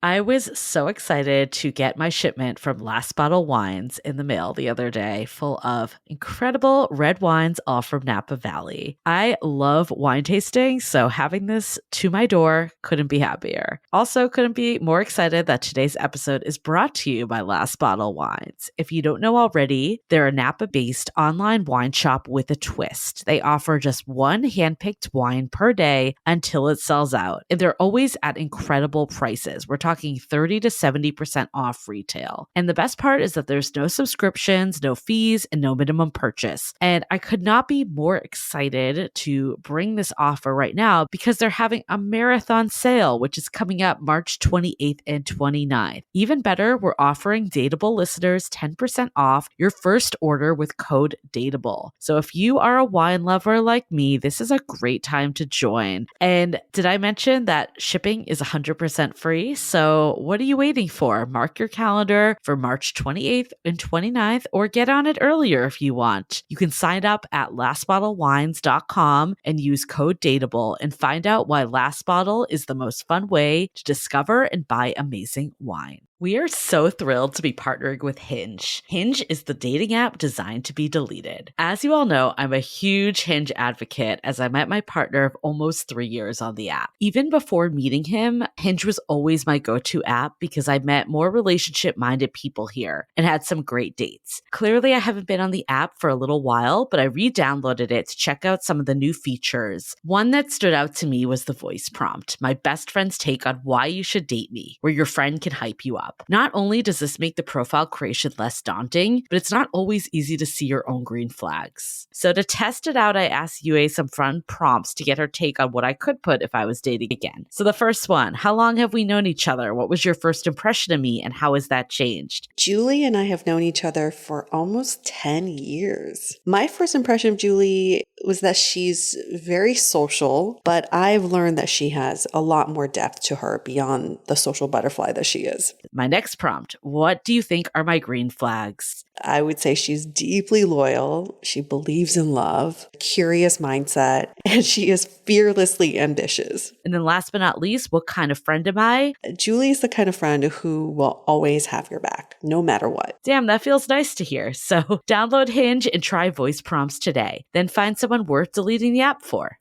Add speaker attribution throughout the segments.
Speaker 1: I was so excited to get my shipment from Last Bottle Wines in the mail the other day, full of incredible red wines, all from Napa Valley. I love wine tasting, so having this to my door couldn't be happier. Also, couldn't be more excited that today's episode is brought to you by Last Bottle Wines. If you don't know already, they're a Napa-based online wine shop with a twist. They offer just one handpicked wine per day until it sells out, and they're always at incredible prices. We're talking 30 to 70% off retail. And the best part is that there's no subscriptions, no fees, and no minimum purchase. And I could not be more excited to bring this offer right now because they're having a marathon sale, which is coming up March 28th and 29th. Even better, we're offering Dateable listeners 10% off your first order with code DATEABLE. So if you are a wine lover like me, this is a great time to join. And did I mention that shipping is 100% free? So what are you waiting for? Mark your calendar for March 28th and 29th, or get on it earlier if you want. You can sign up at lastbottlewines.com and use code DATEABLE and find out why Last Bottle is the most fun way to discover and buy amazing wine. We are so thrilled to be partnering with Hinge. Hinge is the dating app designed to be deleted. As you all know, I'm a huge Hinge advocate as I met my partner of almost 3 years on the app. Even before meeting him, Hinge was always my go-to app because I met more relationship-minded people here and had some great dates. Clearly, I haven't been on the app for a little while, but I re-downloaded it to check out some of the new features. One that stood out to me was the voice prompt, my best friend's take on why you should date me, where your friend can hype you up. Not only does this make the profile creation less daunting, but it's not always easy to see your own green flags. So to test it out, I asked Yue some fun prompts to get her take on what I could put if I was dating again. So the first one, how long have we known each other? What was your first impression of me and how has that changed?
Speaker 2: Julie and I have known each other for almost 10 years. My first impression of Julie was that she's very social, but I've learned that she has a lot more depth to her beyond the social butterfly that she is.
Speaker 1: My next prompt, what do you think are my green flags?
Speaker 2: I would say she's deeply loyal. She believes in love, curious mindset, and she is fearlessly ambitious.
Speaker 1: And then last but not least, what kind of friend am I?
Speaker 2: Julie is the kind of friend who will always have your back, no matter what.
Speaker 1: Damn, that feels nice to hear. So download Hinge and try voice prompts today. Then find someone worth deleting the app for.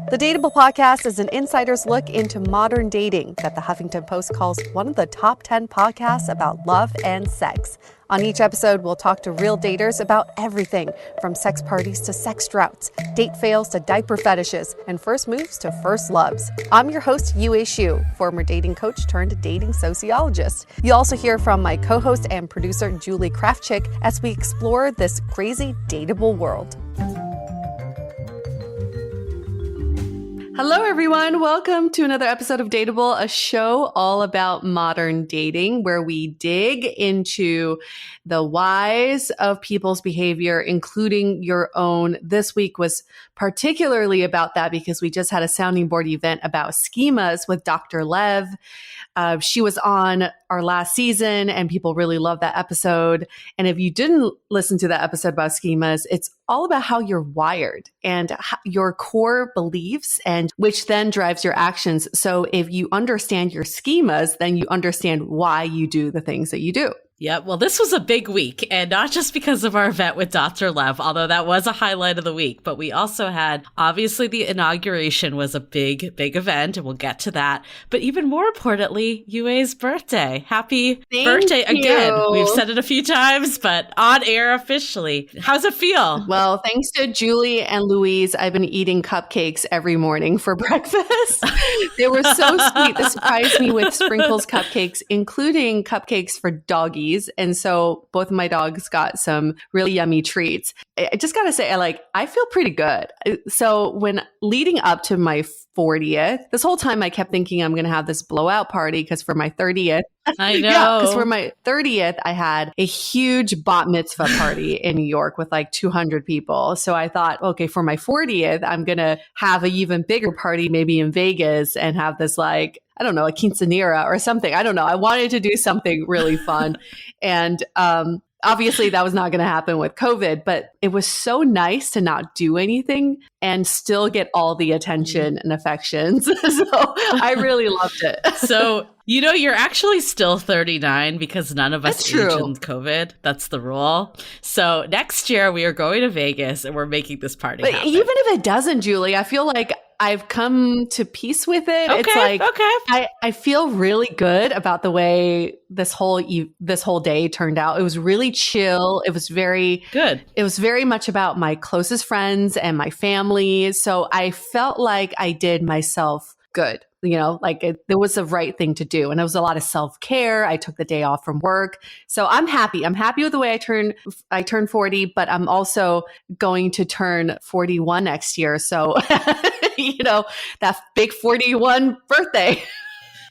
Speaker 3: The Dateable podcast is an insider's look into modern dating that the Huffington Post calls one of the top 10 podcasts about love and sex. On each episode, we'll talk to real daters about everything from sex parties to sex droughts, date fails to diaper fetishes, and first moves to first loves. I'm your host, Yue Xu, former dating coach turned dating sociologist. You'll also hear from my co-host and producer, Julie Krafchick, as we explore this crazy dateable world. Hello, everyone. Welcome to another episode of Dateable, a show all about modern dating, where we dig into the whys of people's behavior, including your own. This week was particularly about that because we just had a sounding board event about schemas with Dr. Lev. She was on our last season and people really loved that episode. And if you didn't listen to that episode about schemas, it's all about how you're wired and your core beliefs, and which then drives your actions. So if you understand your schemas, then you understand why you do the things that you do.
Speaker 1: Yeah, well, this was a big week, and not just because of our event with Dr. Lev, although that was a highlight of the week, but we also had, obviously, the inauguration was a big, big event, and we'll get to that. But even more importantly, Yue's birthday. Happy birthday again. We've said it a few times, but on air officially. How's it feel?
Speaker 3: Well, thanks to Julie and Louise, I've been eating cupcakes every morning for breakfast. They were so sweet. They surprised me with sprinkles cupcakes, including cupcakes for doggies. And so both of my dogs got some really yummy treats. I just got to say, I feel pretty good. So when leading up to my 40th, this whole time I kept thinking I'm going to have this blowout party because for my 30th,
Speaker 1: I know.
Speaker 3: Yeah, because for my 30th, I had a huge bat mitzvah party in New York with like 200 people. So I thought, okay, for my 40th, I'm going to have an even bigger party, maybe in Vegas, and have this like, I don't know, a quinceanera or something. I don't know. I wanted to do something really fun. And Obviously, that was not going to happen with COVID, but it was so nice to not do anything and still get all the attention and affections. So I really loved it.
Speaker 1: So, you're actually still 39 because none of us age in COVID. That's the rule. So next year we are going to Vegas and we're making this party happen.
Speaker 3: Even if it doesn't, Julie, I feel like I've come to peace with it.
Speaker 1: Okay,
Speaker 3: it's like, I feel really good about the way this whole day turned out. It was really chill. It was very
Speaker 1: good.
Speaker 3: It was very much about my closest friends and my family. So I felt like I did myself good. Like it was the right thing to do. And it was a lot of self-care. I took the day off from work. So I'm happy. I'm happy with the way I turned 40, but I'm also going to turn 41 next year. So, that big 41 birthday.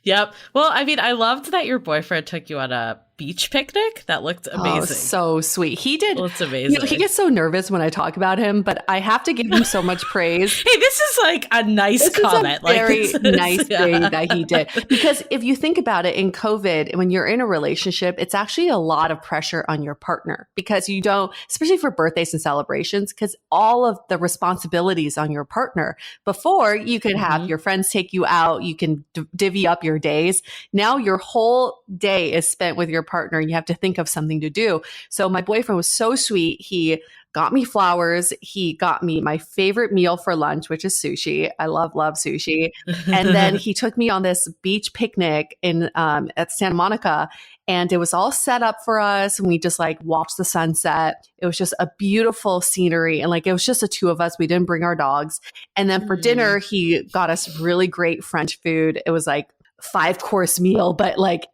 Speaker 1: Yep. Well, I mean, I loved that your boyfriend took you on a beach picnic. That looked amazing.
Speaker 3: Oh, so sweet. He did.
Speaker 1: Well, it's amazing.
Speaker 3: He gets so nervous when I talk about him, but I have to give him so much praise.
Speaker 1: Hey, this is like a nice comment.
Speaker 3: Very nice thing that he did. Because if you think about it, in COVID, when you're in a relationship, it's actually a lot of pressure on your partner because you don't, especially for birthdays and celebrations, because all of the responsibilities on your partner. Before, you could have your friends take you out, you can divvy up your days. Now your whole day is spent with your partner and you have to think of something to do. So my boyfriend was so sweet. He got me flowers. He got me my favorite meal for lunch, which is sushi. I love sushi. And then he took me on this beach picnic at Santa Monica. And it was all set up for us. And we just like watched the sunset. It was just a beautiful scenery. And like, it was just the two of us. We didn't bring our dogs. And then for dinner, he got us really great French food. It was like 5-course meal, but like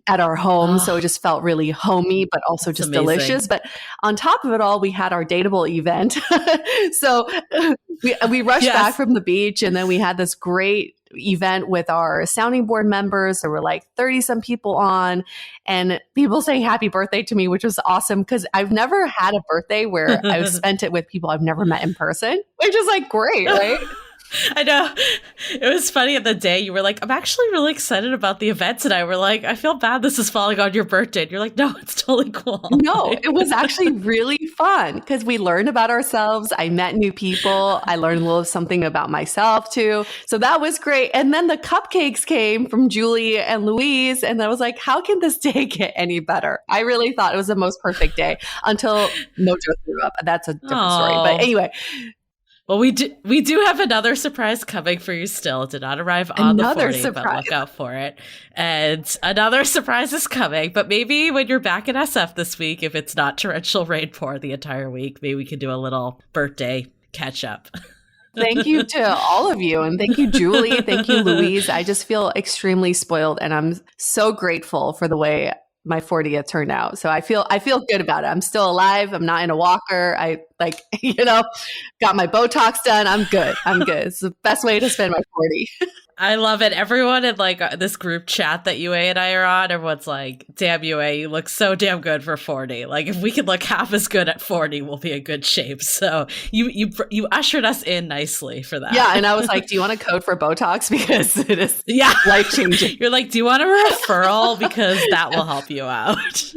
Speaker 3: at our home. So it just felt really homey, but also just
Speaker 1: amazing.
Speaker 3: Delicious. But on top of it all, we had our DATEABLE event. So we rushed back from the beach and then we had this great event with our sounding board members. There were like 30 some people on and people saying happy birthday to me, which was awesome because I've never had a birthday where I've spent it with people I've never met in person, which is like great, right?
Speaker 1: I know. It was funny at the day you were like, I'm actually really excited about the event tonight. We're like, I feel bad this is falling on your birthday. And you're like, no, it's totally cool.
Speaker 3: No, it was actually really fun because we learned about ourselves. I met new people. I learned a little something about myself too. So that was great. And then the cupcakes came from Julie and Louise. And I was like, how can this day get any better? I really thought it was the most perfect day until Mojo threw up. That's a different story. But anyway.
Speaker 1: Well, we do have another surprise coming for you still. It did not arrive on the 40, but look out for it. And another surprise is coming, but maybe when you're back in SF this week, if it's not torrential rain pour the entire week, maybe we can do a little birthday catch up.
Speaker 3: Thank you to all of you. And thank you, Julie. Thank you, Louise. I just feel extremely spoiled and I'm so grateful for the way my 40th turned out. So I feel good about it. I'm still alive. I'm not in a walker. I got my Botox done. I'm good. It's the best way to spend my 40.
Speaker 1: I love it. Everyone in like this group chat that UA and I are on, everyone's like, damn UA, you look so damn good for 40. Like if we could look half as good at 40, we'll be in good shape. So you ushered us in nicely for that.
Speaker 3: Yeah. And I was like, do you want a code for Botox? Because it is life-changing.
Speaker 1: You're like, do you want a referral? Because that will help you out.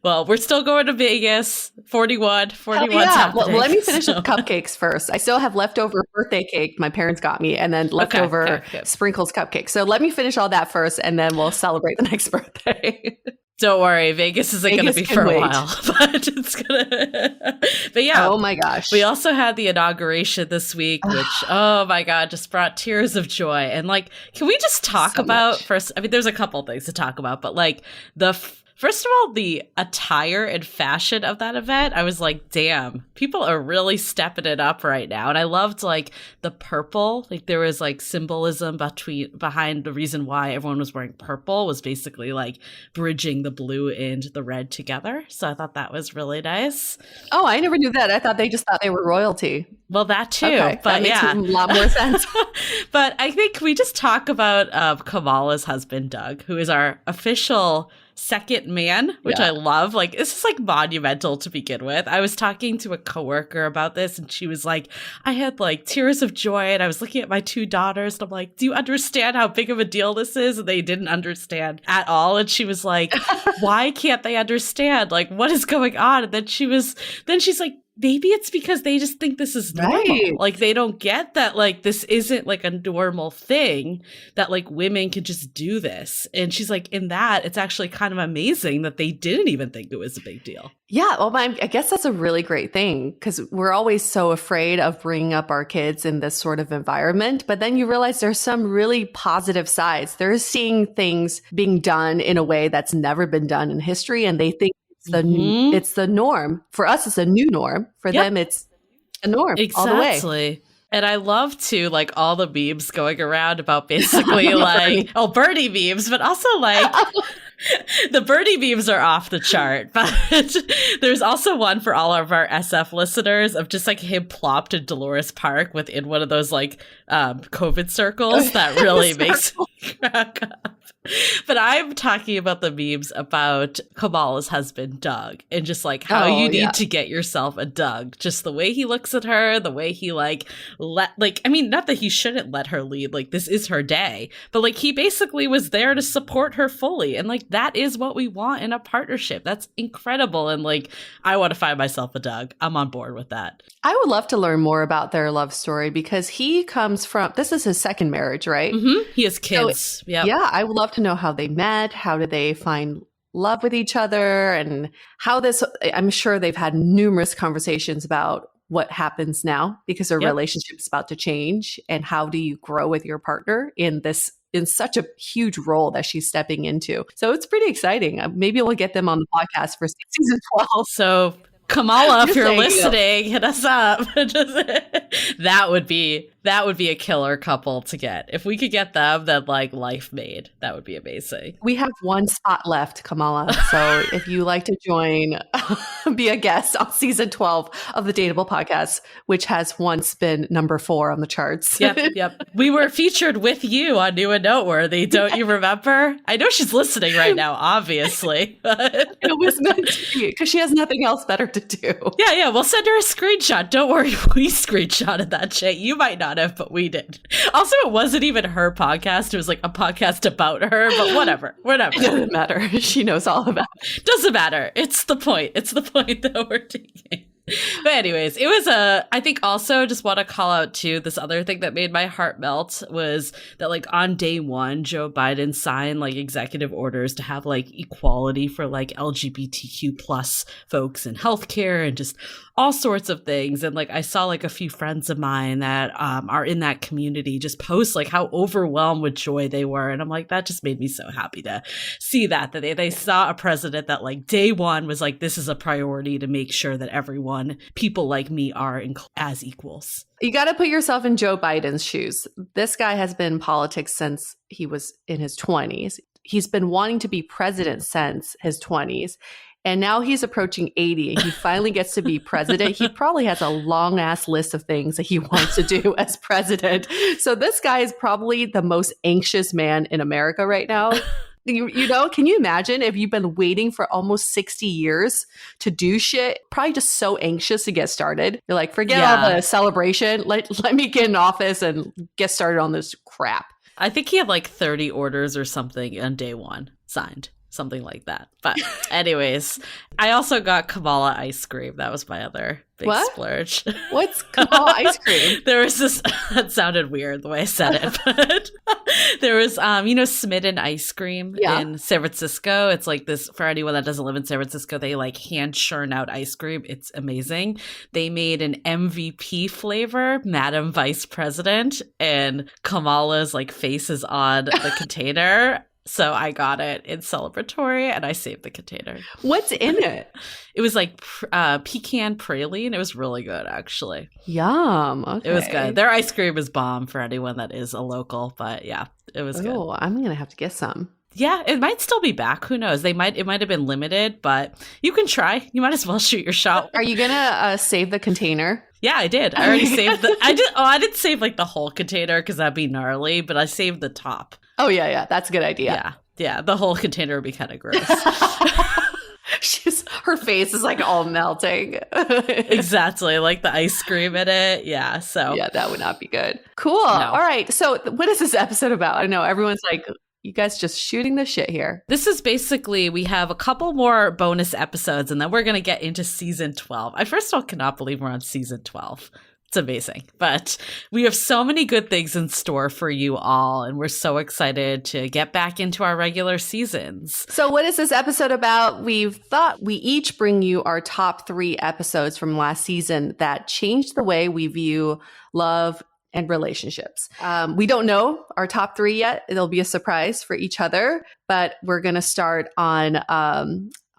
Speaker 1: Well, we're still going to Vegas. 41
Speaker 3: yeah. Well, let me finish the cupcakes first. I still have leftover birthday cake my parents got me and then leftover sprinkles cupcakes. So let me finish all that first and then we'll celebrate the next birthday.
Speaker 1: Don't worry, Vegas isn't going to be for a while, but it's going to. But yeah.
Speaker 3: Oh my gosh.
Speaker 1: We also had the inauguration this week, which, oh my God, just brought tears of joy. And like, can we just talk about first? I mean, there's a couple things to talk about, but like first of all, the attire and fashion of that event, I was like, damn, people are really stepping it up right now. And I loved like the purple, like there was like symbolism behind the reason why everyone was wearing purple was basically like bridging the blue and the red together. So I thought that was really nice.
Speaker 3: Oh, I never knew that. I thought they just thought they were royalty.
Speaker 1: Well, that too.
Speaker 3: Okay,
Speaker 1: but
Speaker 3: that makes a lot more sense.
Speaker 1: But I think we just talk about Kamala's husband, Doug, who is our official second man, which I love. Like, this is like monumental to begin with. I was talking to a coworker about this and she was like, I had like tears of joy and I was looking at my 2 daughters and I'm like, do you understand how big of a deal this is? And they didn't understand at all. And she was like, why can't they understand? Like, what is going on? And then she's like, maybe it's because they just think this is normal.
Speaker 3: Right.
Speaker 1: Like, they don't get that, like, this isn't like a normal thing, that like women can just do this. And she's like, in that, it's actually kind of amazing that they didn't even think it was a big deal.
Speaker 3: Yeah, well, I guess that's a really great thing because we're always so afraid of bringing up our kids in this sort of environment. But then you realize there's some really positive sides. They're seeing things being done in a way that's never been done in history, and they think it's the norm. For us, it's a new norm. For them, it's a norm all the way.
Speaker 1: Exactly. And I love to like all the memes going around about basically like, Bernie memes, but also like the Bernie memes are off the chart. But there's also one for all of our SF listeners of just like him plopped in Dolores Park within one of those like COVID circles that really makes me crack up. But I'm talking about the memes about Kamala's husband, Doug, and just like how you need to get yourself a Doug. Just the way he looks at her, the way he not that he shouldn't let her lead. Like, this is her day. But like, he basically was there to support her fully. And like, that is what we want in a partnership. That's incredible. And like, I want to find myself a Doug. I'm on board with that.
Speaker 3: I would love to learn more about their love story because he comes from, this is his second marriage, right?
Speaker 1: Mm-hmm. He has kids.
Speaker 3: So, yeah, I would love to know how they met. How did they find love with each other? And how this, I'm sure they've had numerous conversations about what happens now because their relationship is about to change. And how do you grow with your partner in such a huge role that she's stepping into? So it's pretty exciting. Maybe we'll get them on the podcast for season 12.
Speaker 1: So Kamala, if you're listening, hit us up. That would be a killer couple to get. If we could get them, then like life made. That would be amazing.
Speaker 3: We have one spot left, Kamala. So if you like to join, be a guest on season 12 of the Dateable podcast, which has once been number 4 on the charts.
Speaker 1: Yep. We were featured with you on New and Noteworthy. Don't you remember? I know she's listening right now, obviously. But
Speaker 3: it was meant to be because she has nothing else better to do.
Speaker 1: Yeah. We'll send her a screenshot. Don't worry. We screenshotted that shit. You might not have, but we did. Also, it wasn't even her podcast. It was like a podcast about her, but whatever.
Speaker 3: It doesn't matter. She knows all about it.
Speaker 1: Doesn't matter. It's the point. It's the point that we're taking. But anyways, it was I think also just want to call out too, this other thing that made my heart melt was that like on day 1, Joe Biden signed like executive orders to have like equality for like LGBTQ plus folks in healthcare and just all sorts of things. And like, I saw like a few friends of mine that are in that community just post like how overwhelmed with joy they were. And I'm like, that just made me so happy to see that they saw a president that like day 1 was like, this is a priority to make sure that people like me are as equals.
Speaker 3: You got to put yourself in Joe Biden's shoes. This guy has been in politics since he was in his 20s. He's been wanting to be president since his 20s. And now he's approaching 80 and he finally gets to be president. He probably has a long ass list of things that he wants to do as president. So this guy is probably the most anxious man in America right now. You know, can you imagine if you've been waiting for almost 60 years to do shit? Probably just so anxious to get started. You're like, forget all the celebration. Let me get in office and get started on this crap.
Speaker 1: I think he had like 30 orders or something on day 1 signed. Something like that. But anyways, I also got Kamala ice cream. That was my other big splurge.
Speaker 3: What's Kamala ice cream?
Speaker 1: There was this, that sounded weird the way I said it, but there was, Smitten ice cream in San Francisco. It's like this, for anyone that doesn't live in San Francisco, they like hand churn out ice cream. It's amazing. They made an MVP flavor, Madam Vice President, and Kamala's like face is on the container. So I got it in celebratory and I saved the container.
Speaker 3: What's in it?
Speaker 1: It was like pecan praline. It was really good, actually.
Speaker 3: Yum. Okay.
Speaker 1: It was good. Their ice cream is bomb for anyone that is a local. But yeah, it was good.
Speaker 3: Oh, I'm going to have to get some.
Speaker 1: Yeah, it might still be back. Who knows? It might have been limited, but you can try. You might as well shoot your shot.
Speaker 3: Are you going to save the container?
Speaker 1: Yeah, I did. I already saved I didn't save like the whole container because that'd be gnarly, but I saved the top.
Speaker 3: Oh, yeah. That's a good idea.
Speaker 1: Yeah, the whole container would be kind of gross.
Speaker 3: Her face is like all melting.
Speaker 1: Exactly, like the ice cream in it. Yeah, so.
Speaker 3: Yeah, that would not be good. Cool.
Speaker 1: No.
Speaker 3: All right. So what is this episode about? I know everyone's like, you guys just shooting the shit here.
Speaker 1: This is basically, we have a couple more bonus episodes and then we're going to get into season 12. I first of all cannot believe we're on season 12. It's amazing. But we have so many good things in store for you all, and we're so excited to get back into our regular seasons.
Speaker 3: So what is this episode about? We've thought we each bring you our top 3 episodes from last season that changed the way we view love and relationships. We don't know our top 3 yet. It'll be a surprise for each other, but we're going to start on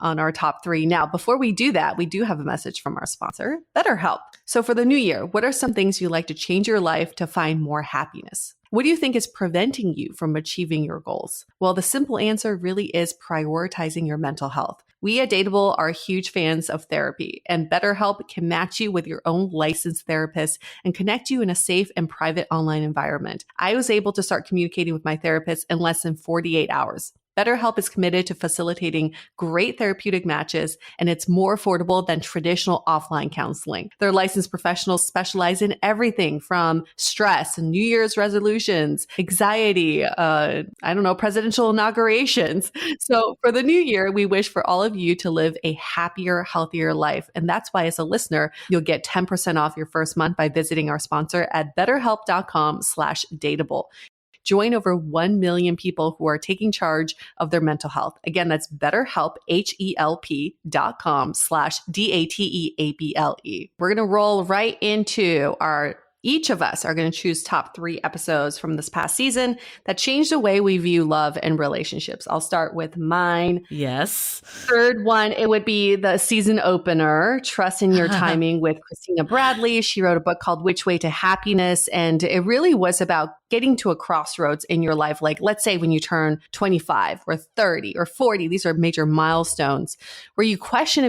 Speaker 3: our top 3. Now, before we do that, we do have a message from our sponsor, BetterHelp. So for the new year, what are some things you'd like to change your life to find more happiness? What do you think is preventing you from achieving your goals? Well, the simple answer really is prioritizing your mental health. We at Dateable are huge fans of therapy, and BetterHelp can match you with your own licensed therapist and connect you in a safe and private online environment. I was able to start communicating with my therapist in less than 48 hours. BetterHelp is committed to facilitating great therapeutic matches, and it's more affordable than traditional offline counseling. Their licensed professionals specialize in everything from stress and New Year's resolutions, anxiety, presidential inaugurations. So for the new year, we wish for all of you to live a happier, healthier life. And that's why as a listener, you'll get 10% off your first month by visiting our sponsor at betterhelp.com/dateable. Join over 1 million people who are taking charge of their mental health. Again, that's BetterHelp, HELP.com/DATEABLE. We're going to roll right into each of us are going to choose top 3 episodes from this past season that changed the way we view love and relationships. I'll start with mine.
Speaker 1: Yes.
Speaker 3: Third one, it would be the season opener, Trust in Your Timing with Christina Bradley. She wrote a book called Which Way to Happiness. And it really was about getting to a crossroads in your life. Like, let's say when you turn 25 or 30 or 40, these are major milestones where you question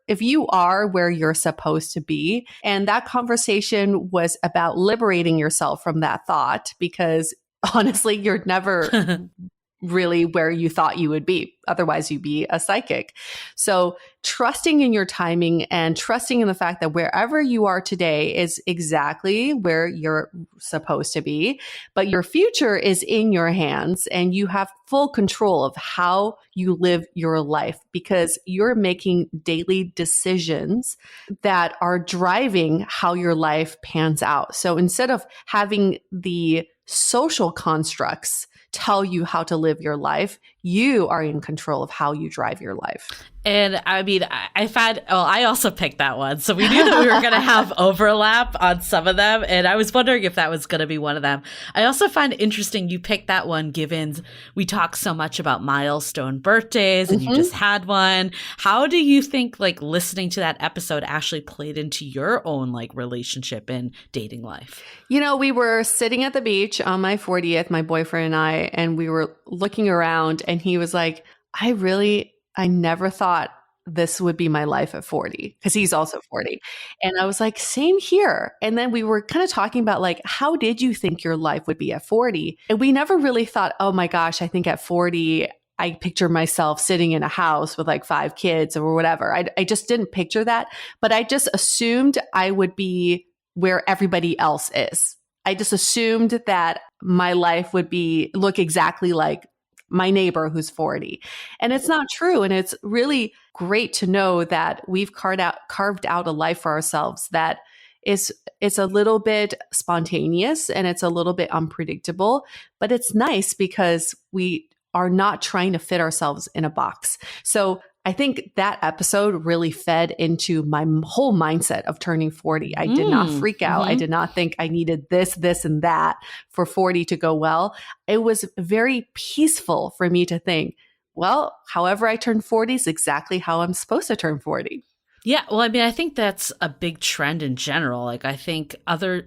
Speaker 3: if you are where you're supposed to be. And that conversation was about liberating yourself from that thought, because honestly, you're never really where you thought you would be. Otherwise, you'd be a psychic. So trusting in your timing and trusting in the fact that wherever you are today is exactly where you're supposed to be, but your future is in your hands and you have full control of how you live your life, because you're making daily decisions that are driving how your life pans out. So instead of having the social constructs tell you how to live your life, you are in control of how you drive your life.
Speaker 1: And I mean, I also picked that one. So we knew that we were going to have overlap on some of them. And I was wondering if that was going to be one of them. I also find it interesting you picked that one, given we talk so much about milestone birthdays and you just had one. How do you think like listening to that episode actually played into your own like relationship and dating life?
Speaker 3: You know, we were sitting at the beach on my 40th, my boyfriend and I, and we were looking around and he was like, I never thought this would be my life at 40, because he's also 40. And I was like, same here. And then we were kind of talking about like, how did you think your life would be at 40? And we never really thought, oh my gosh, I think at 40, I picture myself sitting in a house with like 5 kids or whatever. I just didn't picture that, but I just assumed I would be where everybody else is. I just assumed that my life would look exactly like my neighbor who's 40. And it's not true. And it's really great to know that we've carved out a life for ourselves that it's a little bit spontaneous and it's a little bit unpredictable, but it's nice because we are not trying to fit ourselves in a box. So I think that episode really fed into my whole mindset of turning 40. I did not freak out. I did not think I needed this, and that for 40 to go well. It was very peaceful for me to think, well, however I turn 40 is exactly how I'm supposed to turn 40.
Speaker 1: Yeah, well, I mean, I think that's a big trend in general. Like, I think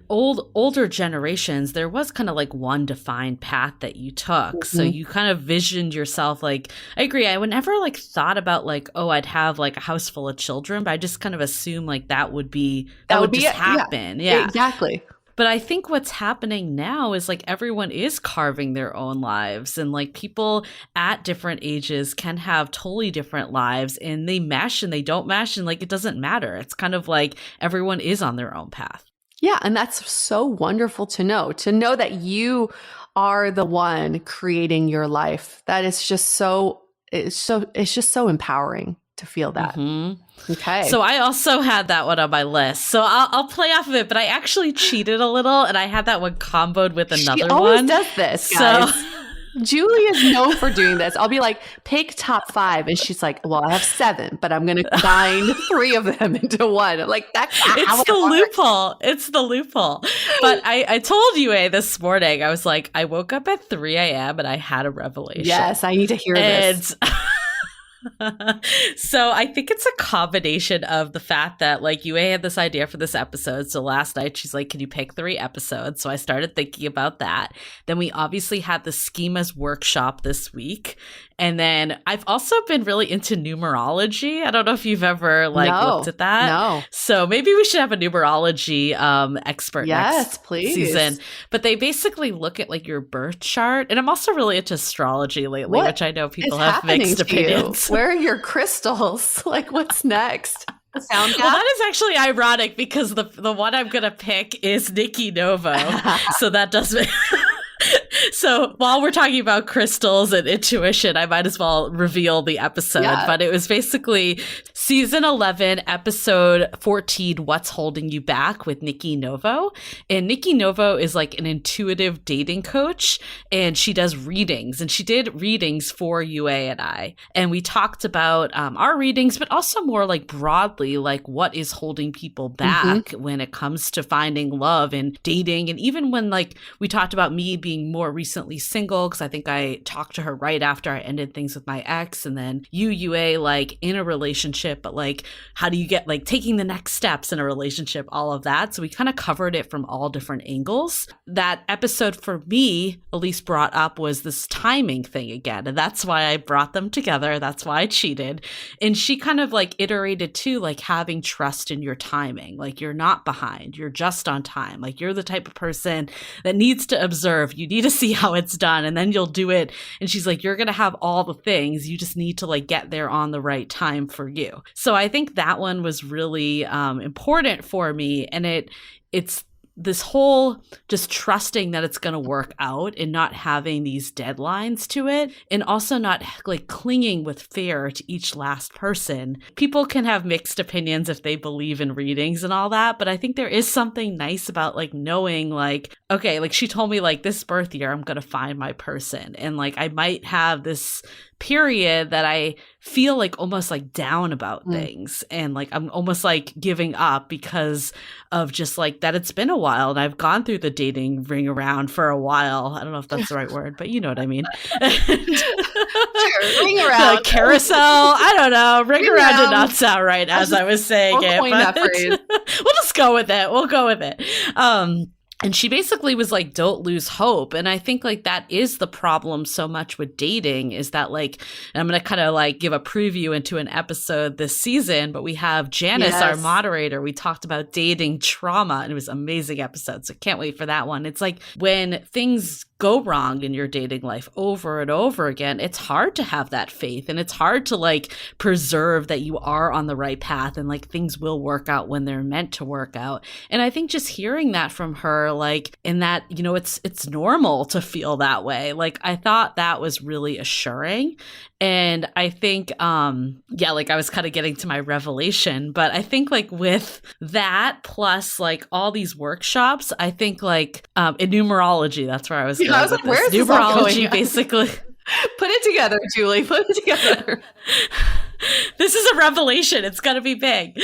Speaker 1: older generations, there was kind of like one defined path that you took. So you kind of visioned yourself like, I agree. I would never like thought about like, oh, I'd have like a house full of children, but I just kind of assumed like that would just happen. Yeah,
Speaker 3: exactly.
Speaker 1: But I think what's happening now is like everyone is carving their own lives, and like people at different ages can have totally different lives, and they mesh and they don't mesh, and like it doesn't matter. It's kind of like everyone is on their own path.
Speaker 3: Yeah. And that's so wonderful to know that you are the one creating your life. That is just it's just so empowering to feel that.
Speaker 1: Mm-hmm.
Speaker 3: Okay.
Speaker 1: So I also had that one on my list. So I'll play off of it, but I actually cheated a little, and I had that one comboed with another one. She
Speaker 3: always does this, guys. So Julie is known for doing this. I'll be like, pick top 5. And she's like, well, I have 7, but I'm going to combine 3 of them into one. I'm like, that's
Speaker 1: it's the loophole. It's the loophole. But I told you this morning, I was like, I woke up at 3 a.m. and I had a revelation.
Speaker 3: Yes, I need to hear this.
Speaker 1: So I think it's a combination of the fact that like Yue had this idea for this episode. So last night she's like, can you pick 3 episodes? So I started thinking about that. Then we obviously had the schemas workshop this week. And then I've also been really into numerology. I don't know if you've ever looked at that.
Speaker 3: No.
Speaker 1: So maybe we should have a numerology expert next season. But they basically look at like your birth chart. And I'm also really into astrology lately, which I know people have mixed opinions.
Speaker 3: Where are your crystals? Like, what's next?
Speaker 1: Well, that is actually ironic because the one I'm going to pick is Nikki Novo. So that does make... So while we're talking about crystals and intuition, I might as well reveal the episode. Yeah. But it was basically season 11, episode 14, What's Holding You Back with Nikki Novo. And Nikki Novo is like an intuitive dating coach, and she does readings. And she did readings for Yue and I. And we talked about our readings, but also more like broadly, like what is holding people back when it comes to finding love and dating. And even when like we talked about me being more recently single, because I think I talked to her right after I ended things with my ex, and then Yue like in a relationship, but like how do you get like taking the next steps in a relationship, all of that. So we kind of covered it from all different angles. That episode for me, Elise brought up was this timing thing again, and that's why I brought them together. That's why I cheated. And she kind of like iterated too, like having trust in your timing, like you're not behind, you're just on time, like you're the type of person that needs to observe, you need to see how it's done, and then you'll do it. And she's like, you're gonna have all the things, you just need to like get there on the right time for you. So I think that one was really important for me, and it's this whole just trusting that it's going to work out and not having these deadlines to it, and also not like clinging with fear to each last person. People can have mixed opinions if they believe in readings and all that, but I think there is something nice about like knowing like, okay, like she told me like this birth year I'm going to find my person, and like I might have this period that I feel like almost like down about things, and like I'm almost like giving up because of just like that it's been a while and I've gone through the dating ring around for a while. I don't know if that's the right word, but you know what I mean.
Speaker 3: Sure, ring around.
Speaker 1: The carousel, I don't know. Ring around did not sound right as I was saying it.
Speaker 3: Coin that phrase.
Speaker 1: We'll just go with it. We'll go with it. And she basically was like, don't lose hope. And I think like that is the problem so much with dating, is that like, and I'm going to kind of like give a preview into an episode this season, but we have Janice, our moderator. We talked about dating trauma, and it was an amazing episode. So can't wait for that one. It's like when things go wrong in your dating life over and over again, it's hard to have that faith, and it's hard to like preserve that you are on the right path, and like things will work out when they're meant to work out. And I think just hearing that from her, like in that, you know, it's normal to feel that way. Like I thought that was really assuring. And I think, like I was kind of getting to my revelation, but I think like with that plus like all these workshops, I think like in numerology, that's where I was going.
Speaker 3: I was like, where's
Speaker 1: numerology basically.
Speaker 3: Put it together, Julie. Put it together.
Speaker 1: This is a revelation. It's going to be big.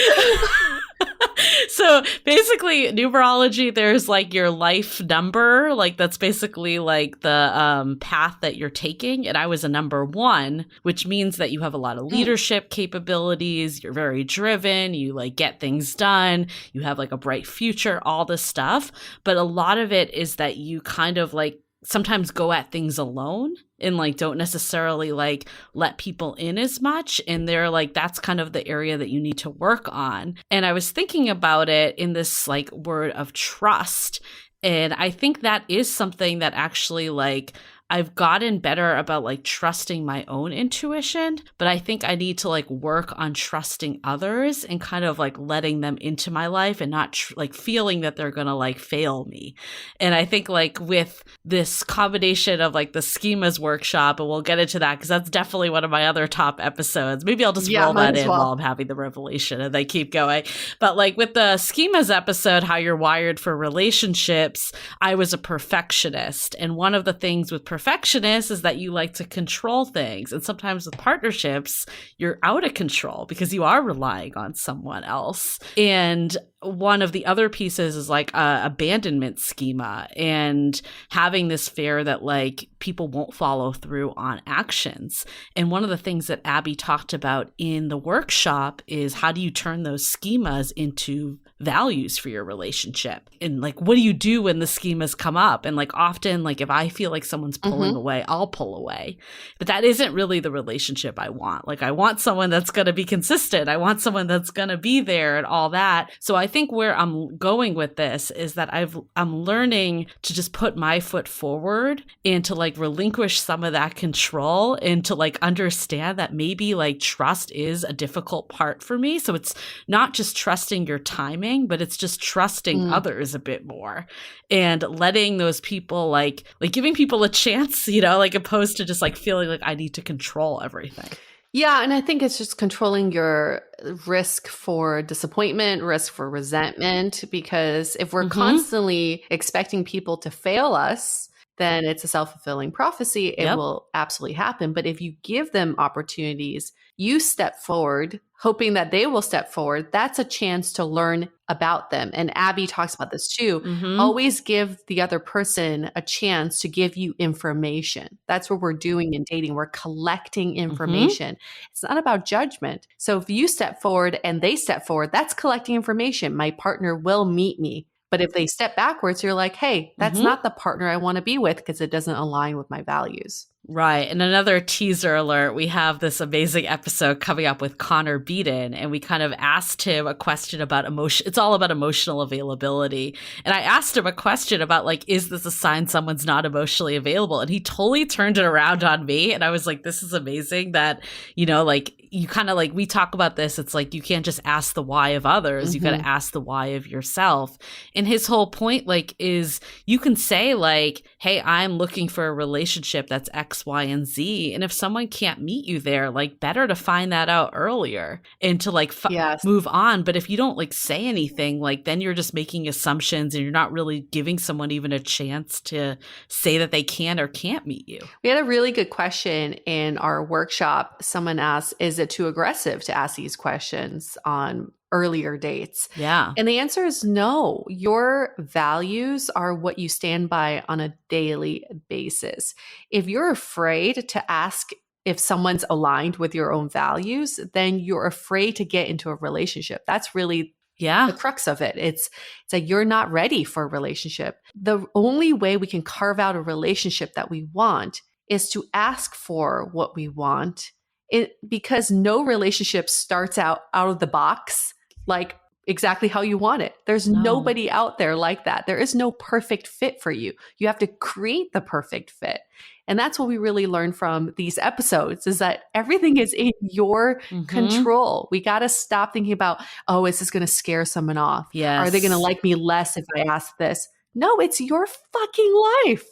Speaker 1: So basically numerology, there's like your life number, like that's basically like the path that you're taking. And I was a number 1, which means that you have a lot of leadership capabilities. You're very driven. You like get things done. You have like a bright future, all this stuff. But a lot of it is that you kind of like sometimes go at things alone and like don't necessarily like let people in as much. And they're like, that's kind of the area that you need to work on. And I was thinking about it in this like word of trust. And I think that is something that actually like I've gotten better about like trusting my own intuition, but I think I need to like work on trusting others and kind of like letting them into my life and not like feeling that they're going to like fail me. And I think like with this combination of like the schemas workshop, and we'll get into that because that's definitely one of my other top episodes. Maybe I'll just roll that in while I'm having the revelation and they keep going. But like with the schemas episode, how you're wired for relationships, I was a perfectionist. And one of the things with perfectionist is that you like to control things. And sometimes with partnerships, you're out of control because you are relying on someone else. And one of the other pieces is like abandonment schema and having this fear that like people won't follow through on actions. And one of the things that Abby talked about in the workshop is how do you turn those schemas into values for your relationship? And like, what do you do when the schemas come up? And like often, like if I feel like someone's pulling away, I'll pull away. But that isn't really the relationship I want. Like I want someone that's going to be consistent. I want someone that's going to be there and all that. So I think where I'm going with this is that I'm learning to just put my foot forward and to like relinquish some of that control and to like understand that maybe like trust is a difficult part for me. So it's not just trusting your timing, but it's just trusting others a bit more and letting those people like giving people a chance, you know, like opposed to just like feeling like I need to control everything.
Speaker 3: Yeah. And I think it's just controlling your risk for disappointment, risk for resentment, because if we're constantly expecting people to fail us, then it's a self-fulfilling prophecy. It will absolutely happen. But if you give them opportunities, you step forward, hoping that they will step forward, that's a chance to learn about them. And Abby talks about this too. Always give the other person a chance to give you information. That's what we're doing in dating. We're collecting information. It's not about judgment. So if you step forward and they step forward, that's collecting information. My partner will meet me. But if they step backwards, you're like, hey, that's not the partner I want to be with because it doesn't align with my values.
Speaker 1: Right. And another teaser alert, we have this amazing episode coming up with Connor Beaton, and we kind of asked him a question about emotion. It's all about emotional availability. And I asked him a question about like, is this a sign someone's not emotionally available? And he totally turned it around on me. And I was like, this is amazing that, you know, like you kind of like, we talk about this. It's like, you can't just ask the why of others. You got to ask the why of yourself. And his whole point like is you can say like, hey, I'm looking for a relationship that's X, Y, and Z. And if someone can't meet you there, like better to find that out earlier and to like move on. But if you don't like say anything, like then you're just making assumptions and you're not really giving someone even a chance to say that they can or can't meet you.
Speaker 3: We had a really good question in our workshop. Someone asked, is it too aggressive to ask these questions on earlier dates?
Speaker 1: Yeah.
Speaker 3: And the answer is no. Your values are what you stand by on a daily basis. If you're afraid to ask if someone's aligned with your own values, then you're afraid to get into a relationship. That's really the crux of it. It's like you're not ready for a relationship. The only way we can carve out a relationship that we want is to ask for what we want. Because no relationship starts out of the box like exactly how you want it. There's nobody out there like that. There is no perfect fit for you. You have to create the perfect fit. And that's what we really learn from these episodes is that everything is in your control. We got to stop thinking about, oh, is this going to scare someone off?
Speaker 1: Yes.
Speaker 3: Are they going to like me less if I ask this? No, it's your fucking life.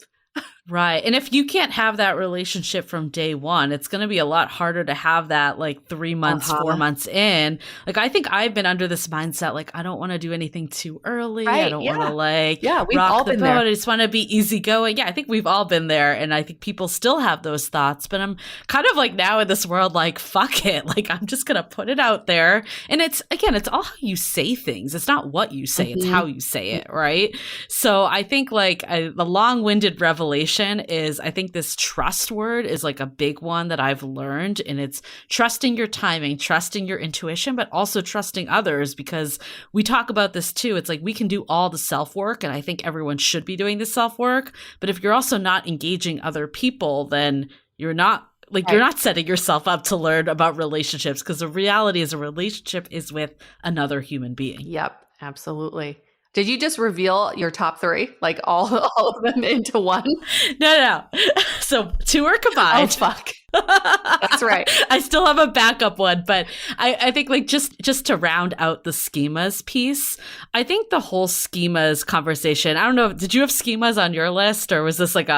Speaker 1: Right. And if you can't have that relationship from day one, it's going to be a lot harder to have that like 3 months, 4 months in. Like, I think I've been under this mindset, like, I don't want to do anything too early. Right, I don't want to like
Speaker 3: we've
Speaker 1: rock
Speaker 3: all
Speaker 1: the
Speaker 3: been
Speaker 1: boat.
Speaker 3: there.
Speaker 1: I just want to be easygoing. Yeah, I think we've all been there. And I think people still have those thoughts. But I'm kind of like now in this world, like, fuck it. Like, I'm just going to put it out there. And it's, again, it's all how you say things. It's not what you say. It's how you say it. Right. So I think like the long-winded revelation conversation is I think this trust word is like a big one that I've learned, and it's trusting your timing, trusting your intuition, but also trusting others, because we talk about this too. It's like we can do all the self-work, and I think everyone should be doing the self-work, but if you're also not engaging other people, then you're not you're not setting yourself up to learn about relationships, because the reality is a relationship is with another human being.
Speaker 3: Yep, absolutely. Did you just reveal your top 3, like all of them into one?
Speaker 1: No. So 2 are combined.
Speaker 3: Oh, fuck. That's right.
Speaker 1: I still have a backup one, but I think like just to round out the schemas piece, I think the whole schemas conversation, I don't know, did you have schemas on your list, or was this like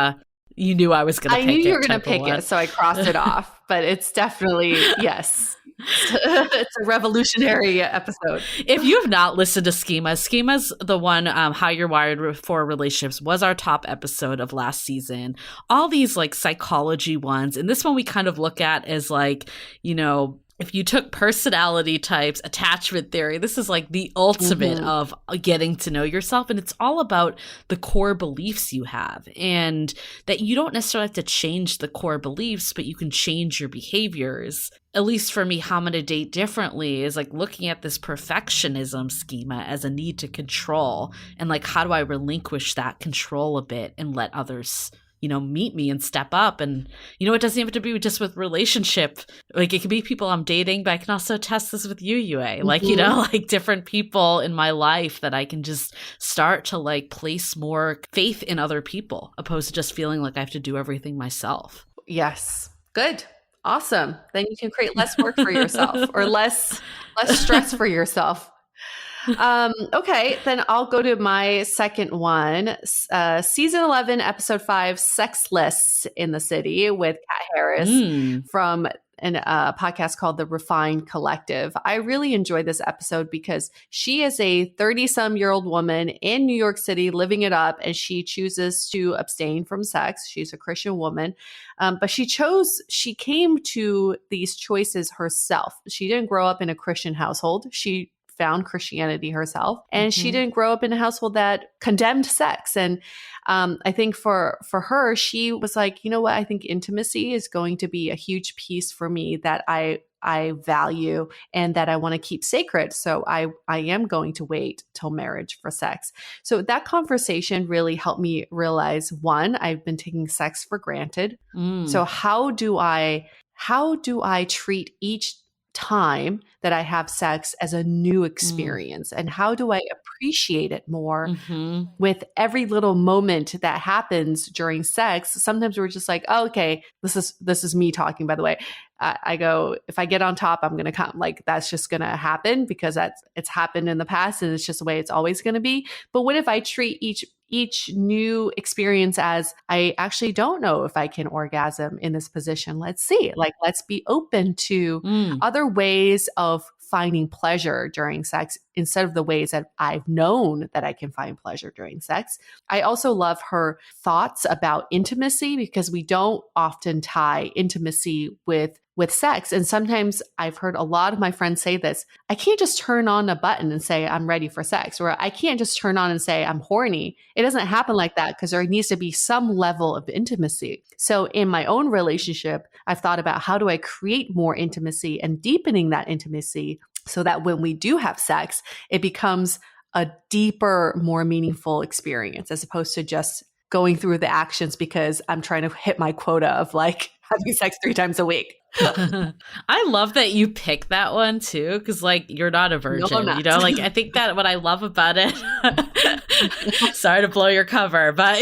Speaker 1: you knew I was going to pick it?
Speaker 3: I knew you were going to pick it, so I crossed it off, but it's definitely, yes. It's a revolutionary episode.
Speaker 1: If you have not listened to Schemas, the one How You're Wired for Relationships was our top episode of last season. All these like psychology ones, and this one we kind of look at as like, you know, if you took personality types, attachment theory, this is like the ultimate of getting to know yourself. And it's all about the core beliefs you have, and that you don't necessarily have to change the core beliefs, but you can change your behaviors. At least for me, how I'm going to date differently is like looking at this perfectionism schema as a need to control, and like, how do I relinquish that control a bit and let others, you know, meet me and step up. And, you know, it doesn't have to be just with relationship. Like, it can be people I'm dating, but I can also test this with you, Yue. Like, you know, like different people in my life that I can just start to like place more faith in other people, opposed to just feeling like I have to do everything myself.
Speaker 3: Yes. Good. Awesome. Then you can create less work for yourself, or less stress for yourself. Okay, then I'll go to my second one. Season 11, episode 5, Sex Lists in the City, with Kat Harris from a podcast called The Refined Collective. I really enjoyed this episode because she is a 30-some-year-old woman in New York City living it up, and she chooses to abstain from sex. She's a Christian woman, but she came to these choices herself. She didn't grow up in a Christian household. She found Christianity herself, and she didn't grow up in a household that condemned sex. And I think for her, she was like, you know what, I think intimacy is going to be a huge piece for me that I value and that I want to keep sacred. So I am going to wait till marriage for sex. So that conversation really helped me realize, one, I've been taking sex for granted. So how do I treat each time that I have sex as a new experience, and how do I appreciate it more with every little moment that happens during sex? Sometimes we're just like, oh, okay, this is me talking, by the way. I go, if I get on top, I'm going to come. Like, that's just going to happen because it's happened in the past, and it's just the way it's always going to be. But what if I treat each new experience as, I actually don't know if I can orgasm in this position. Let's see. Like, let's be open to other ways of finding pleasure during sex instead of the ways that I've known that I can find pleasure during sex. I also love her thoughts about intimacy, because we don't often tie intimacy with sex. And sometimes I've heard a lot of my friends say this: I can't just turn on a button and say I'm ready for sex, or I can't just turn on and say I'm horny. It doesn't happen like that, because there needs to be some level of intimacy. So in my own relationship, I've thought about, how do I create more intimacy and deepening that intimacy so that when we do have sex, it becomes a deeper, more meaningful experience, as opposed to just going through the actions because I'm trying to hit my quota of like having sex 3 times a week.
Speaker 1: I love that you picked that one too, because like, you're not a virgin.
Speaker 3: No, I'm not.
Speaker 1: You know, like, I think that what I love about it, sorry to blow your cover, but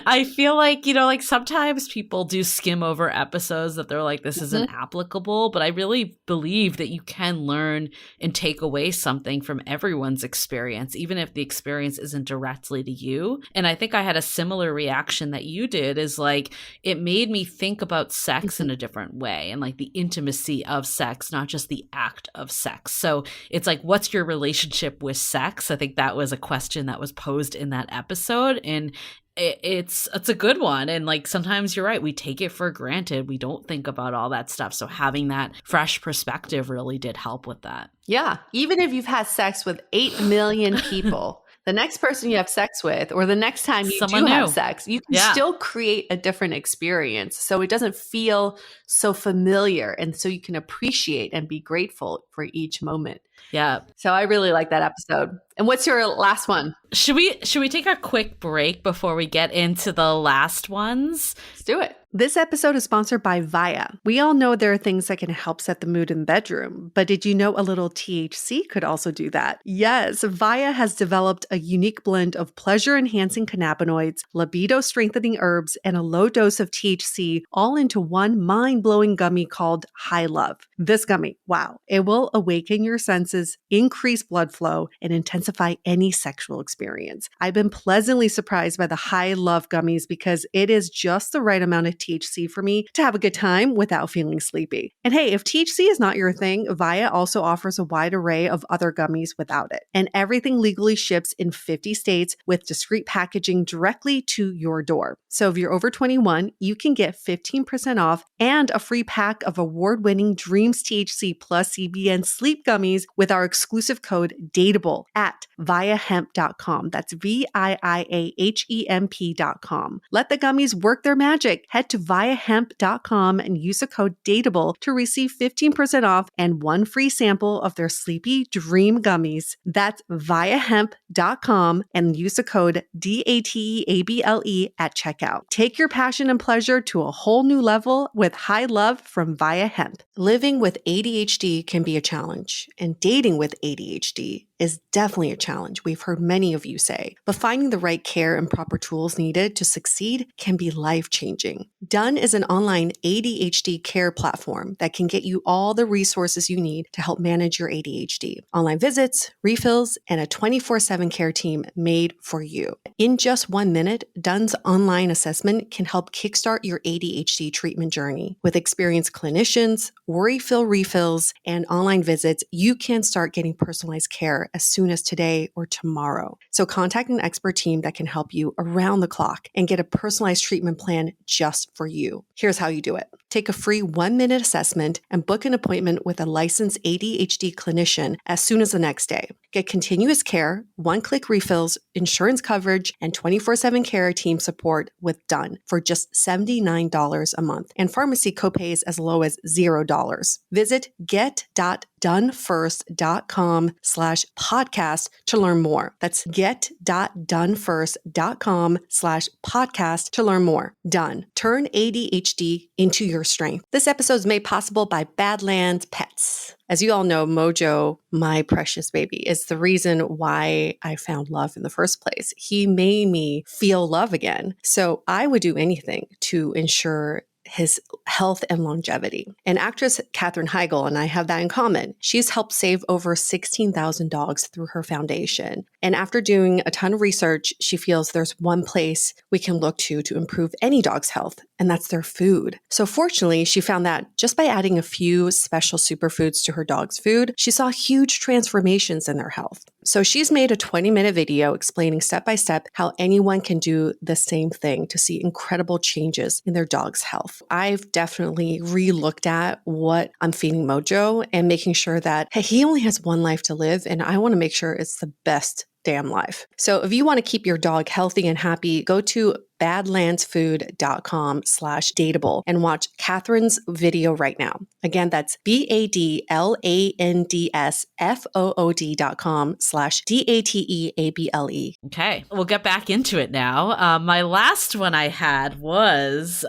Speaker 1: I feel like, you know, like sometimes people do skim over episodes that they're like, this isn't applicable, but I really believe that you can learn and take away something from everyone's experience, even if the experience isn't directly to you. And I think I had a similar reaction that you did, is like, it made me think about sex in a different way, and like the intimacy of sex, not just the act of sex. So it's like, what's your relationship with sex? I think that was a question that was posed in that episode, and it's a good one. And like, sometimes you're right, we take it for granted, we don't think about all that stuff. So having that fresh perspective really did help with that.
Speaker 3: Yeah. Even if you've had sex with 8 million people, the next person you have sex with, or the next time you
Speaker 1: Someone
Speaker 3: do have
Speaker 1: new.
Speaker 3: sex, you can
Speaker 1: Yeah.
Speaker 3: still create a different experience. So it doesn't feel so familiar. And so you can appreciate and be grateful for each moment.
Speaker 1: Yeah.
Speaker 3: So I really like that episode. And what's your last one?
Speaker 1: Should we take a quick break before we get into the last ones?
Speaker 3: Let's do it. This episode is sponsored by Via. We all know there are things that can help set the mood in the bedroom, but did you know a little THC could also do that? Yes, Via has developed a unique blend of pleasure-enhancing cannabinoids, libido-strengthening herbs, and a low dose of THC all into one mind-blowing gummy called High Love. This gummy, wow, it will awaken your senses, increase blood flow, and intensify any sexual experience. I've been pleasantly surprised by the High Love gummies because it is just the right amount of THC for me to have a good time without feeling sleepy. And hey, if THC is not your thing, Via also offers a wide array of other gummies without it. And everything legally ships in 50 states with discreet packaging directly to your door. So if you're over 21, you can get 15% off and a free pack of award-winning Dreams THC plus CBN sleep gummies with our exclusive code DATEABLE at viahemp.com. That's VIIAHEMP.com. Let the gummies work their magic. Head to viahemp.com and use the code DATEABLE to receive 15% off and one free sample of their Sleepy Dream gummies. That's viahemp.com and use the code DATEABLE at checkout. Take your passion and pleasure to a whole new level with High Love from Via Hemp. Living with ADHD can be a challenge, and dating with ADHD is definitely a challenge, we've heard many of you say. But finding the right care and proper tools needed to succeed can be life-changing. Done is an online ADHD care platform that can get you all the resources you need to help manage your ADHD. Online visits, refills, and a 24/7 care team made for you. In just 1 minute, Done's online assessment can help kickstart your ADHD treatment journey. With experienced clinicians, worry-fill refills, and online visits, you can start getting personalized care as soon as today or tomorrow. So contact an expert team that can help you around the clock and get a personalized treatment plan just for you. Here's how you do it. Take a free 1-minute assessment and book an appointment with a licensed ADHD clinician as soon as the next day. Get continuous care, one-click refills, insurance coverage, and 24/7 care team support with Done for just $79 a month, and pharmacy copays as low as $0. Visit get.donefirst.com/podcast to learn more. That's get.donefirst.com/podcast to learn more. Done. Turn ADHD into your strength. This episode is made possible by Badlands Pets. As you all know, Mojo, my precious baby, is the reason why I found love in the first place. He made me feel love again. So I would do anything to ensure his health and longevity. And actress Katherine Heigl and I have that in common. She's helped save over 16,000 dogs through her foundation. And after doing a ton of research, she feels there's one place we can look to improve any dog's health, and that's their food. So fortunately, she found that just by adding a few special superfoods to her dog's food, she saw huge transformations in their health. So she's made a 20-minute video explaining step by step how anyone can do the same thing to see incredible changes in their dog's health. I've definitely re-looked at what I'm feeding Mojo and making sure that, hey, he only has one life to live, and I want to make sure it's the best damn life. So if you want to keep your dog healthy and happy, go to badlandsfood.com/dateable and watch Catherine's video right now. Again, that's badlandsfood.com/dateable.
Speaker 1: Okay, we'll get back into it now. My last one I had was,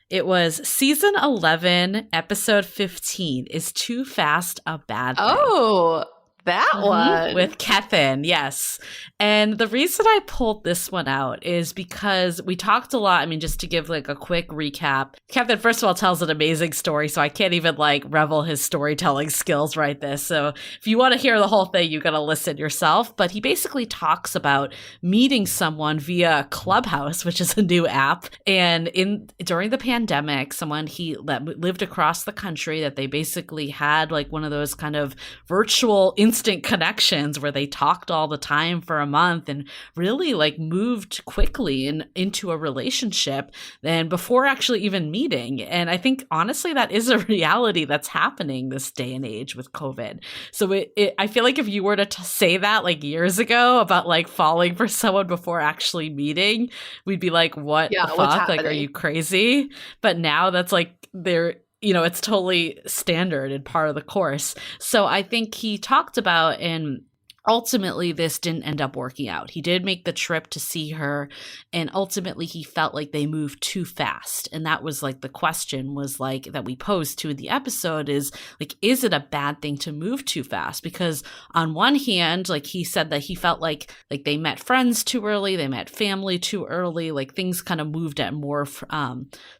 Speaker 1: it was season 11, episode 15, Is Too Fast a Bad Thing?
Speaker 3: Oh, that one.
Speaker 1: With Kevin, yes. And the reason I pulled this one out is because we talked a lot. I mean, just to give like a quick recap, Kevin, first of all, tells an amazing story, so I can't even like revel his storytelling skills right this. So if you want to hear the whole thing, you got to listen yourself. But he basically talks about meeting someone via Clubhouse, which is a new app. And during the pandemic, someone that lived across the country, that they basically had like one of those kind of virtual instant connections where they talked all the time for a month and really like moved quickly into a relationship than before actually even meeting. And I think honestly, that is a reality that's happening this day and age with COVID. So I feel like if you were to say that like years ago about like falling for someone before actually meeting, we'd be like, what the fuck? Like, are you crazy? But now that's like it's totally standard and part of the course. So I think he talked about, and ultimately this didn't end up working out. He did make the trip to see her, and ultimately he felt like they moved too fast. And that was like the question was like that we posed to in the episode is like, is it a bad thing to move too fast? Because on one hand, like he said that he felt like they met friends too early, they met family too early, like things kind of moved at more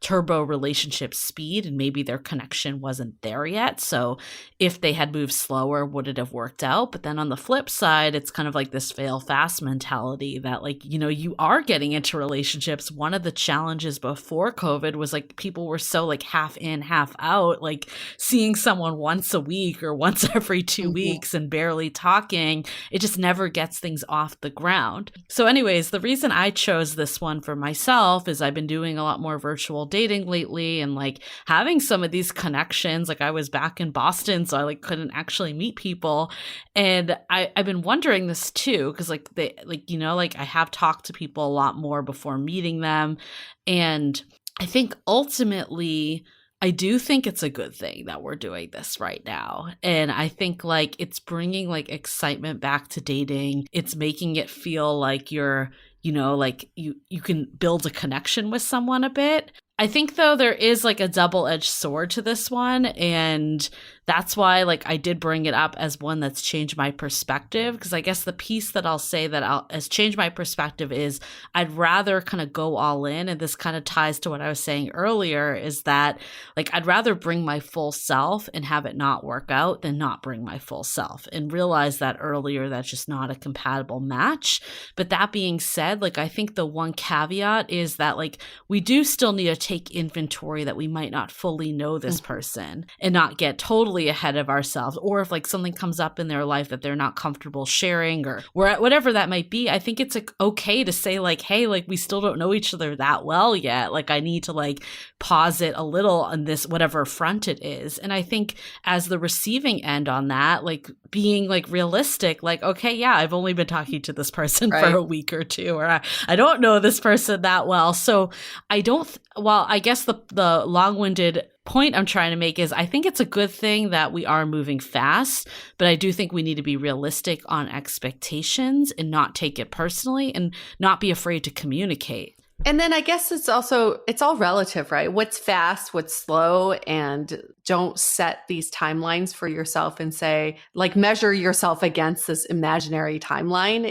Speaker 1: turbo relationship speed, and maybe their connection wasn't there yet. So if they had moved slower, would it have worked out? But then on the flip side, it's kind of like this fail fast mentality that like, you are getting into relationships. One of the challenges before COVID was like people were so like half in, half out, like seeing someone once a week or once every 2 weeks and barely talking. It just never gets things off the ground. So anyways, the reason I chose this one for myself is I've been doing a lot more virtual dating lately and like having some of these connections. Like I was back in Boston, so I like couldn't actually meet people. And I've been wondering this too, because like I have talked to people a lot more before meeting them. And I think ultimately, I do think it's a good thing that we're doing this right now. And I think like it's bringing like excitement back to dating. It's making it feel like you're, like you can build a connection with someone a bit. I think though there is like a double-edged sword to this one, and that's why like I did bring it up as one that's changed my perspective, because I guess the piece that I'll say that has changed my perspective is I'd rather kind of go all in, and this kind of ties to what I was saying earlier, is that like I'd rather bring my full self and have it not work out than not bring my full self, and realize that earlier that's just not a compatible match. But that being said, like I think the one caveat is that like we do still need to take inventory that we might not fully know this person and not get totally ahead of ourselves, or if like something comes up in their life that they're not comfortable sharing or whatever that might be. I think it's like okay to say like, hey, like we still don't know each other that well yet, like I need to like pause it a little on this whatever front it is. And I think as the receiving end on that, like being like realistic, like okay, yeah, I've only been talking to this person for a week or two, or I don't know this person that well, so I don't I guess the long-winded point I'm trying to make is I think it's a good thing that we are moving fast, but I do think we need to be realistic on expectations and not take it personally and not be afraid to communicate.
Speaker 3: And then I guess it's all relative, right? What's fast, what's slow, and don't set these timelines for yourself and say, like, measure yourself against this imaginary timeline.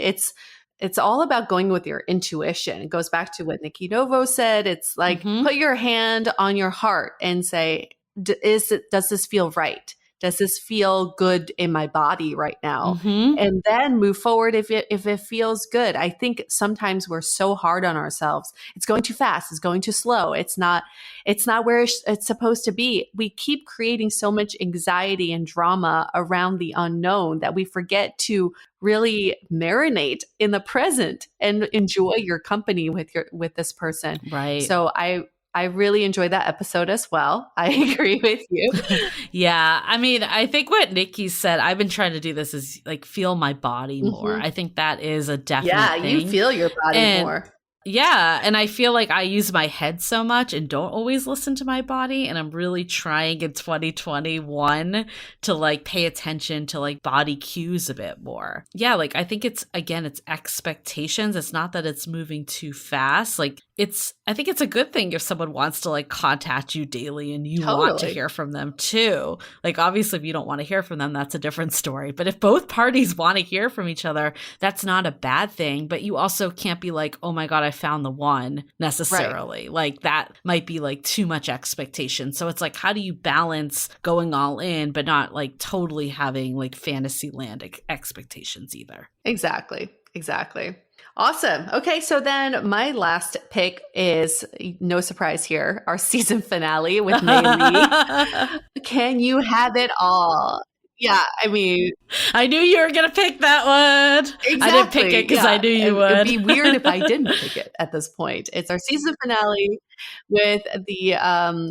Speaker 3: It's all about going with your intuition. It goes back to what Nikki Novo said. It's like, put your hand on your heart and say, does this feel right? Does this feel good in my body right now? And then move forward if it feels good. I think sometimes we're so hard on ourselves. It's going too fast. It's going too slow. It's not where it's supposed to be. We keep creating so much anxiety and drama around the unknown that we forget to really marinate in the present and enjoy your company with this person.
Speaker 1: Right.
Speaker 3: So I really enjoyed that episode as well. I agree with you.
Speaker 1: Yeah. I mean, I think what Nikki said, I've been trying to do this is like feel my body more. I think that is a definite thing.
Speaker 3: You feel your body more.
Speaker 1: Yeah. And I feel like I use my head so much and don't always listen to my body. And I'm really trying in 2021 to like pay attention to like body cues a bit more. Yeah. Like I think it's expectations. It's not that it's moving too fast. Like I think it's a good thing if someone wants to like contact you daily and you want to hear from them too. Like obviously if you don't want to hear from them, that's a different story. But if both parties want to hear from each other, that's not a bad thing. But you also can't be like, oh my God, I found the one necessarily. Like that might be like too much expectation. So it's like, how do you balance going all in, but not like totally having like fantasy land expectations either? Exactly.
Speaker 3: Awesome. Okay, so then my last pick is, no surprise here, our season finale with Mei Lee. Can you have it all? Yeah, I mean,
Speaker 1: I knew you were going to pick that one.
Speaker 3: exactly.
Speaker 1: I didn't pick it because I knew you would.
Speaker 3: It'd be weird if I didn't pick it at this point. It's our season finale with the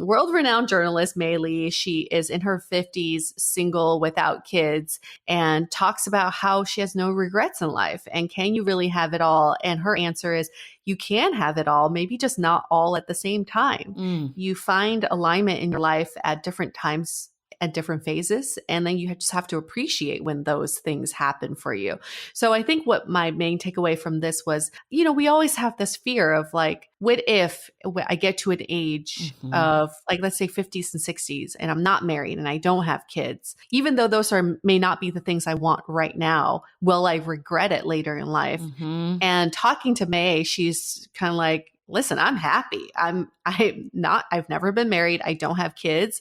Speaker 3: world-renowned journalist Mei Lee. She is in her 50s, single, without kids, and talks about how she has no regrets in life. And can you really have it all? And her answer is, you can have it all, maybe just not all at the same time. You find alignment in your life at different times, at different phases, and then you just have to appreciate when those things happen for you. So I think what my main takeaway from this was, we always have this fear of like, what if I get to an age of like, let's say 50s and 60s, and I'm not married and I don't have kids, even though those may not be the things I want right now, will I regret it later in life? And talking to May, she's kind of like, listen, I'm happy. I've never been married. I don't have kids,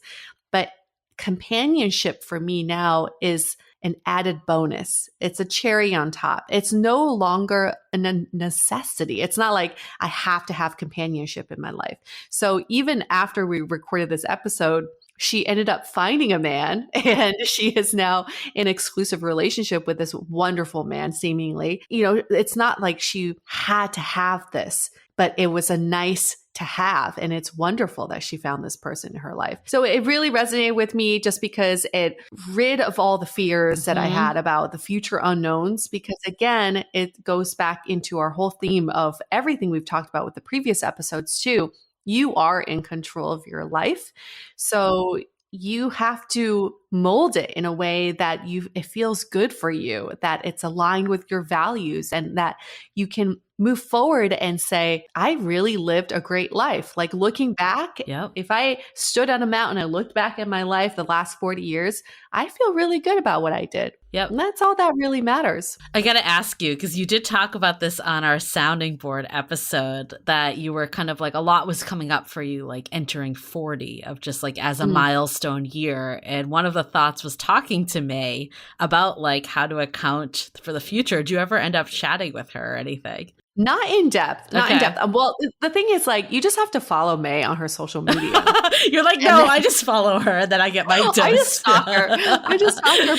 Speaker 3: but companionship for me now is an added bonus. It's a cherry on top. It's no longer a necessity. It's not like I have to have companionship in my life. So even after we recorded this episode, she ended up finding a man, and she is now in exclusive relationship with this wonderful man, seemingly. It's not like she had to have this, but it was a nice to have. And it's wonderful that she found this person in her life. So it really resonated with me just because it rid of all the fears that I had about the future unknowns, because again, it goes back into our whole theme of everything we've talked about with the previous episodes too. You are in control of your life. So you have to mold it in a way that it feels good for you, that it's aligned with your values, and that you can move forward and say, I really lived a great life. Like looking back, if I stood on a mountain and looked back at my life the last 40 years, I feel really good about what I did. And that's all that really matters.
Speaker 1: I got to ask you, because you did talk about this on our sounding board episode, that you were kind of like, a lot was coming up for you, like entering 40 of just like as a milestone year. And one of the thoughts was talking to May about like how to account for the future. Do you ever end up chatting with her or anything?
Speaker 3: Not in depth. Well, the thing is, like, you just have to follow May on her social media.
Speaker 1: You're like, no, I just follow her and then I get my dose.
Speaker 3: I just stalk her.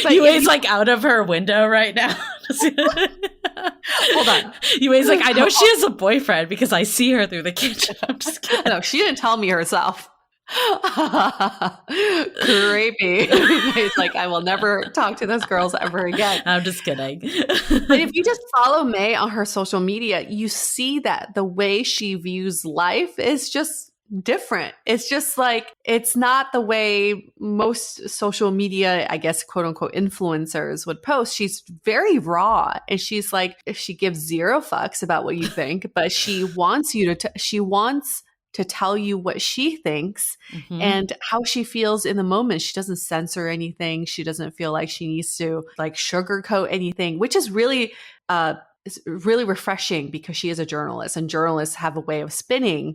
Speaker 3: But
Speaker 1: Yui's like out of her window right now.
Speaker 3: Hold on.
Speaker 1: Yui's like, I know she has a boyfriend because I see her through the kitchen. I'm just kidding.
Speaker 3: No, she didn't tell me herself. Creepy. It's like, I will never talk to those girls ever again.
Speaker 1: I'm just kidding.
Speaker 3: But if you just follow May on her social media, you see that the way she views life is just different. It's just like, it's not the way most social media, I guess, quote unquote, influencers would post. She's very raw, and she's like, she gives zero fucks about what you think, but she wants you to tell you what she thinks and how she feels in the moment. She doesn't censor anything. She doesn't feel like she needs to like sugarcoat anything, which is really refreshing, because she is a journalist, and journalists have a way of spinning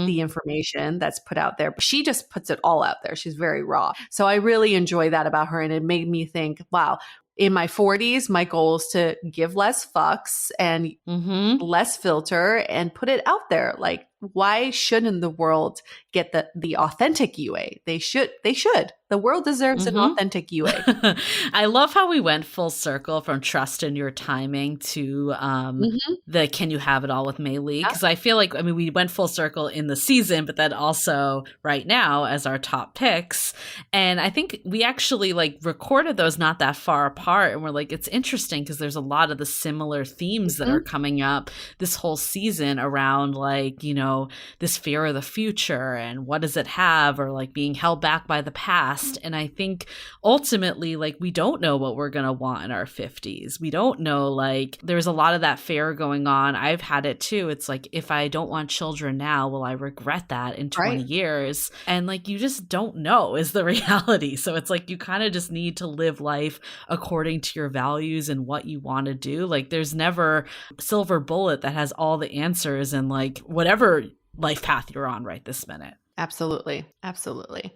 Speaker 3: the information that's put out there. But she just puts it all out there. She's very raw. So I really enjoy that about her. And it made me think, wow, in my 40s, my goal is to give less fucks and less filter and put it out there. Like, why shouldn't the world get the authentic Yue? They should. The world deserves an authentic Yue.
Speaker 1: I love how we went full circle from trust in your timing to the can you have it all with Mei Lee? Because I feel like, I mean, we went full circle in the season, but then also right now as our top picks. And I think we actually like recorded those not that far apart. And we're like, it's interesting because there's a lot of the similar themes that are coming up this whole season around like, you know, this fear of the future and what does it have, or like being held back by the past. And I think ultimately, like, we don't know what we're going to want in our 50s. We don't know, like, there's a lot of that fear going on. I've had it too. It's like, if I don't want children now, will I regret that in 20 years? And like, you just don't know is the reality. So it's like, you kind of just need to live life according to your values and what you want to do. Like, there's never a silver bullet that has all the answers and like whatever life path you're on right this minute.
Speaker 3: Absolutely. Absolutely.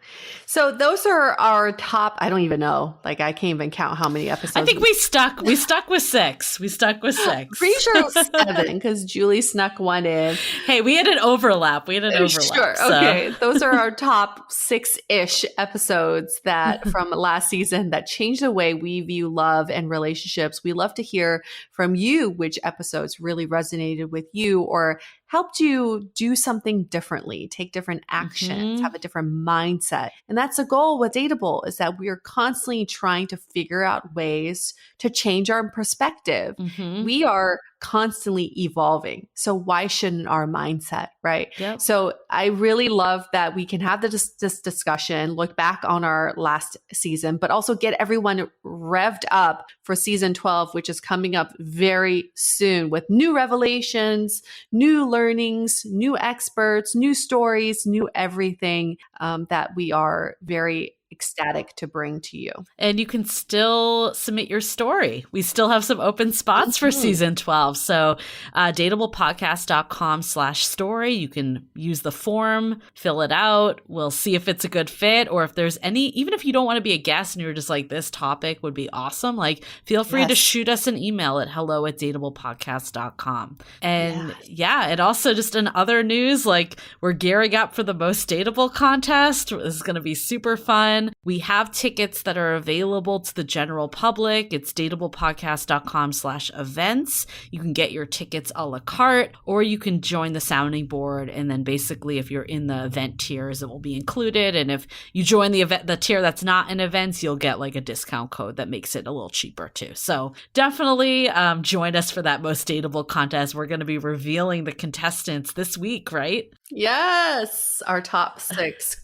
Speaker 3: So those are our top, I don't even know. Like I can't even count how many episodes.
Speaker 1: I think we stuck with 6. We stuck with 6.
Speaker 3: Pretty sure it was 7 because Julie snuck one in.
Speaker 1: Hey, we had an overlap.
Speaker 3: Sure.
Speaker 1: So.
Speaker 3: Okay. Those are our top 6-ish episodes that from last season that changed the way we view love and relationships. We love to hear from you which episodes really resonated with you or helped you do something differently, take different actions, have a different mindset. And that's the goal with Dateable, is that we are constantly trying to figure out ways to change our perspective. We are constantly evolving. So why shouldn't our mindset, right?
Speaker 1: Yep.
Speaker 3: So I really love that we can have this discussion, look back on our last season, but also get everyone revved up for season 12, which is coming up very soon with new revelations, new learnings, new experts, new stories, new everything that we are very ecstatic to bring to you.
Speaker 1: And you can still submit your story. We still have some open spots for season 12. So dateablepodcast.com/story. You can use the form, fill it out. We'll see if it's a good fit or if there's any, even if you don't want to be a guest and you're just like, this topic would be awesome. Like feel free to shoot us an email at hello@dateablepodcast.com. And and also just in other news, like we're gearing up for the most dateable contest. This is going to be super fun. We have tickets that are available to the general public. It's dateablepodcast.com/events. You can get your tickets a la carte, or you can join the sounding board. And then basically if you're in the event tiers, it will be included. And if you join the tier that's not in events, you'll get like a discount code that makes it a little cheaper too. So definitely join us for that most dateable contest. We're going to be revealing the contestants this week, right?
Speaker 3: Yes, our top 6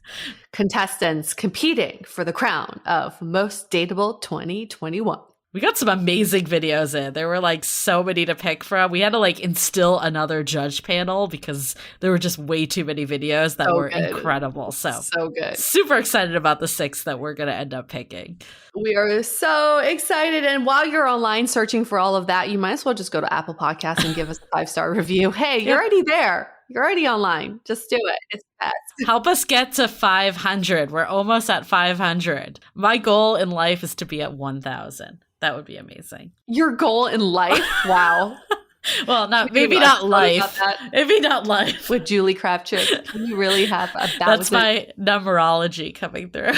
Speaker 3: contestants competing for the crown of Most Dateable 2021.
Speaker 1: We got some amazing videos in. There were like so many to pick from. We had to like instill another judge panel because there were just way too many videos that were incredible. So
Speaker 3: good.
Speaker 1: Super excited about the 6 that we're going to end up picking.
Speaker 3: We are so excited. And while you're online searching for all of that, you might as well just go to Apple Podcasts and give us a 5-star review. Hey, you're already there. You're already online. Just do it. It's best.
Speaker 1: Help us get to 500. We're almost at 500. My goal in life is to be at 1,000. That would be amazing.
Speaker 3: Your goal in life? Wow.
Speaker 1: Well, maybe not life. Maybe not life.
Speaker 3: With Julie Kravchuk, can you really have 1,000?
Speaker 1: That's my numerology coming through.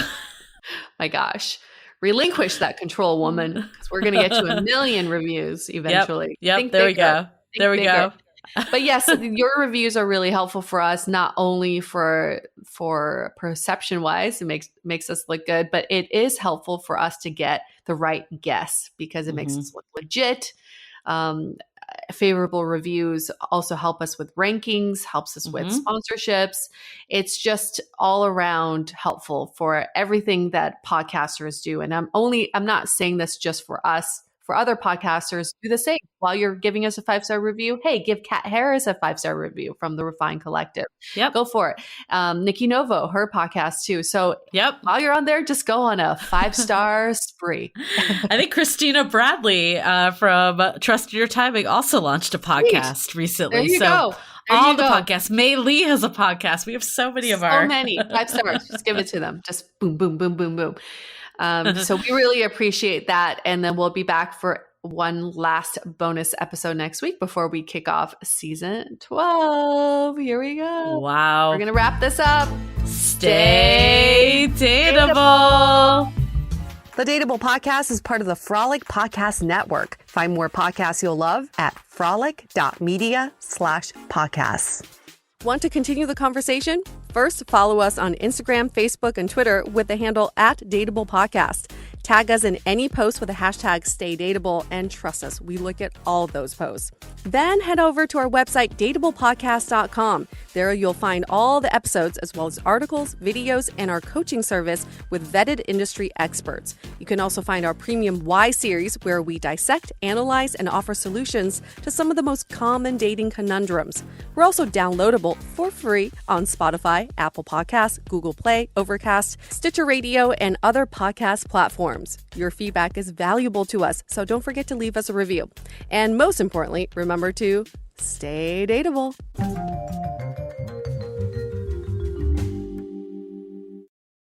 Speaker 3: My gosh. Relinquish that control, woman, because we're going to get to 1 million reviews eventually.
Speaker 1: Yep. There we go. There we go.
Speaker 3: But yes, your reviews are really helpful for us, not only for perception wise, it makes us look good, but it is helpful for us to get the right guests because it makes us look legit. Favorable reviews also help us with rankings, helps us with sponsorships. It's just all around helpful for everything that podcasters do. And I'm not saying this just for us. For other podcasters, do the same. While you're giving us a 5-star review, hey, give Kat Harris a 5-star review from the Refined Collective.
Speaker 1: Yep.
Speaker 3: Go for it. Nikki Novo, her podcast too. So while you're on there, just go on a 5-star spree.
Speaker 1: I think Christina Bradley from Trust Your Timing also launched a podcast recently.
Speaker 3: There you go.
Speaker 1: All the podcasts. May Lee has a podcast. We have so many of our.
Speaker 3: So many. 5 stars. Just give it to them. Just boom, boom, boom, boom, boom. So we really appreciate that. And then we'll be back for one last bonus episode next week before we kick off season 12. Here we go.
Speaker 1: Wow.
Speaker 3: We're going to wrap this up.
Speaker 1: Stay dateable.
Speaker 4: The Dateable Podcast is part of the Frolic Podcast Network. Find more podcasts you'll love at frolic.media/podcasts.
Speaker 3: Want to continue the conversation? First, follow us on Instagram, Facebook, and Twitter with the handle @DateablePodcast. Tag us in any post with the hashtag StayDateable, and trust us, we look at all of those posts. Then head over to our website, dateablepodcast.com. There you'll find all the episodes as well as articles, videos, and our coaching service with vetted industry experts. You can also find our premium Why series where we dissect, analyze, and offer solutions to some of the most common dating conundrums. We're also downloadable for free on Spotify, Apple Podcasts, Google Play, Overcast, Stitcher Radio, and other podcast platforms. Your feedback is valuable to us, so don't forget to leave us a review. And most importantly, remember to stay dateable.